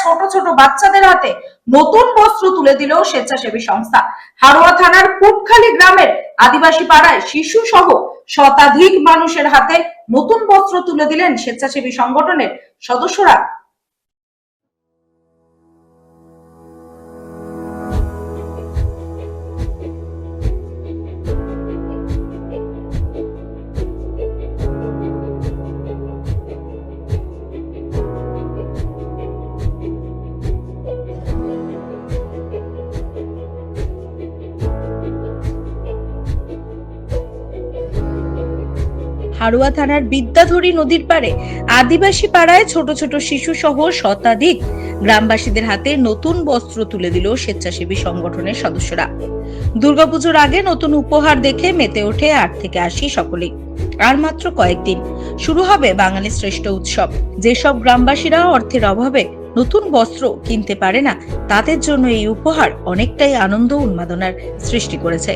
ছোট ছোট বাচ্চাদের হাতে নতুন বস্ত্র তুলে দিল স্বেচ্ছাসেবী সংস্থা। হারোয়া থানার কুটখালি গ্রামের আদিবাসী পাড়ায় শিশু সহ শতাধিক মানুষের হাতে নতুন বস্ত্র তুলে দিলেন স্বেচ্ছাসেবী সংগঠনের সদস্যরা। হারোয়া থানার বিদ্যাধরী নদীর পাড়ে আদিবাসী পাড়ায় ছোট ছোট শিশু সহ শতাধিক গ্রামবাসীদের হাতে নতুন বস্ত্র তুলে দিল স্বেচ্ছাসেবী সংগঠনের সদস্যরা। দুর্গাপুজোর আগে নতুন উপহার দেখে মেতে ওঠে 8 থেকে 80 সকলেই। আর মাত্র কয়েকদিন শুরু হবে বাঙালির শ্রেষ্ঠ উৎসব। যেসব গ্রামবাসীরা অর্থের অভাবে নতুন বস্ত্র কিনতে পারে না, তাদের জন্য এই উপহার অনেকটাই আনন্দ উন্মাদনার সৃষ্টি করেছে।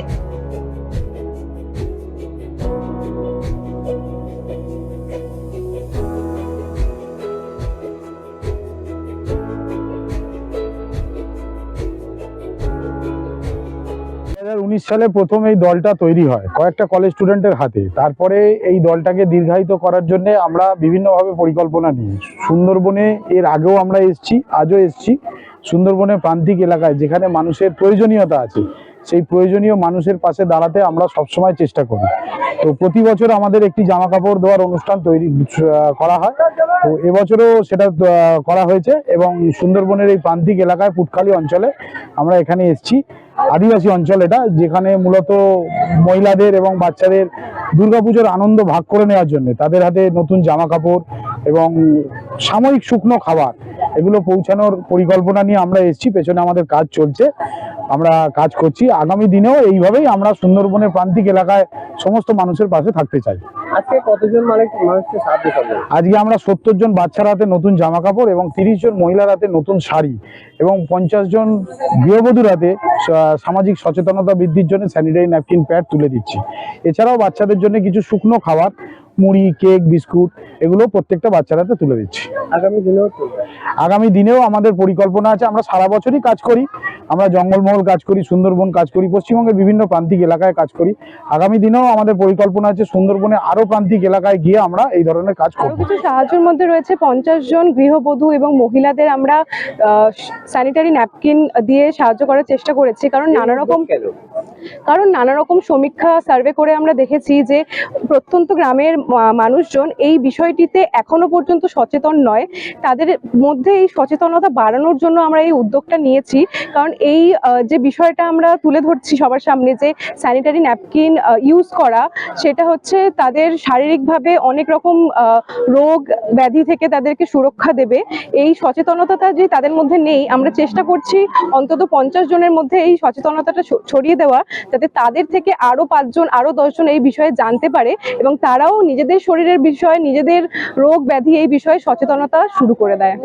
সালে প্রথম এই দলটা তৈরি হয় কয়েকটা কলেজ স্টুডেন্টের হাতে। তারপরে এই দলটাকে দীর্ঘায়িত করার জন্য আমরা বিভিন্নভাবে পরিকল্পনা নিই। সুন্দরবনে এর আগেও আমরা এসেছি, আজও এসেছি। সুন্দরবনের প্রান্তিক এলাকায় যেখানে মানুষের প্রয়োজনীয়তা আছে, সেই প্রয়োজনীয় মানুষের পাশে দাঁড়াতে আমরা সবসময় চেষ্টা করি। তো প্রতি বছর আমাদের একটি জামা কাপড় দেওয়ার অনুষ্ঠান করা হয়। তো এবছরও সেটা করা হয়েছে এবং সুন্দরবনের এই প্রান্তিক এলাকায় কুটখালি অঞ্চলে আমরা এখানে এসেছি। আদিবাসী অঞ্চল এটা, যেখানে মূলত মহিলাদের এবং বাচ্চাদের দুর্গাপুজোর আনন্দ ভাগ করে নেওয়ার জন্য তাদের হাতে নতুন জামা কাপড় এবং সাময়িক শুকনো খাবার এগুলো পৌঁছানোর পরিকল্পনা নিয়ে আমরা এসেছি। পেছনে আমাদের কাজ চলছে, আমরা কাজ করছি। আগামী দিনেও এইভাবেই আমরা সুন্দরবনের প্রান্তিক এলাকায় সমস্ত মানুষের পাশে থাকতে চাই। আজকে কতজন মানুষকে সাহায্য করবেন? আজকে আমরা 70 জন বাচ্চার হাতে নতুন জামা কাপড় এবং 30 জন মহিলার হাতে নতুন শাড়ি এবং 50 জন গৃহবধূর হাতে সামাজিক সচেতনতা বৃদ্ধির জন্য স্যানিটারি ন্যাপকিন প্যাড তুলে দিচ্ছি। এছাড়াও বাচ্চাদের জন্য কিছু শুকনো খাবার, মুড়ি, কেক, বিস্কুট এগুলো প্রত্যেকটা বাচ্চার হাতে তুলে দিচ্ছি। আগামী দিনেও আমাদের পরিকল্পনা আছে। আমরা সারা বছরই কাজ করি, আমরা জঙ্গলমহল কাজ করি, সুন্দরবন কাজ করি, পশ্চিমবঙ্গের বিভিন্ন প্রান্তিক এলাকায় কাজ করি। আগামী দিনেও আমাদের পরিকল্পনা আছে সুন্দরবনে আরো প্রান্তিক এলাকায় গিয়ে আমরা এই ধরনের কাজ করব। কিছু সাহায্যের মধ্যে রয়েছে 50 জন গৃহবধূ এবং মহিলাদের আমরা স্যানিটারি ন্যাপকিন দিয়ে সাহায্য করার চেষ্টা করেছি। কারণ নানা রকম সমীক্ষা সার্ভে করে আমরা দেখেছি যে প্রত্যন্ত গ্রামের মানুষজন এই বিষয়টিতে এখনো পর্যন্ত সচেতন নয়। তাদের মধ্যে এই সচেতনতা বাড়ানোর জন্য আমরা এই উদ্যোগটা নিয়েছি। কারণ এই যে বিষয়টা আমরা তুলে ধরছি সবার সামনে, যে স্যানিটারি ন্যাপকিন ইউজ করা, সেটা হচ্ছে তাদের শারীরিকভাবে অনেক রকম রোগ ব্যাধি থেকে তাদেরকে সুরক্ষা দেবে। এই সচেতনতাটা যে তাদের মধ্যে নেই, আমরা চেষ্টা করছি অন্তত 50 জনের মধ্যে এই সচেতনতাটা ছড়িয়ে দেওয়া, যাতে তাদের থেকে আরো 5 জন আরো 10 জন এই বিষয়ে জানতে পারে এবং তারাও নিজেদের শরীরের বিষয়ে, নিজেদের রোগ ব্যাধি এই বিষয়ে সচেতনতা শুরু করে দেয়।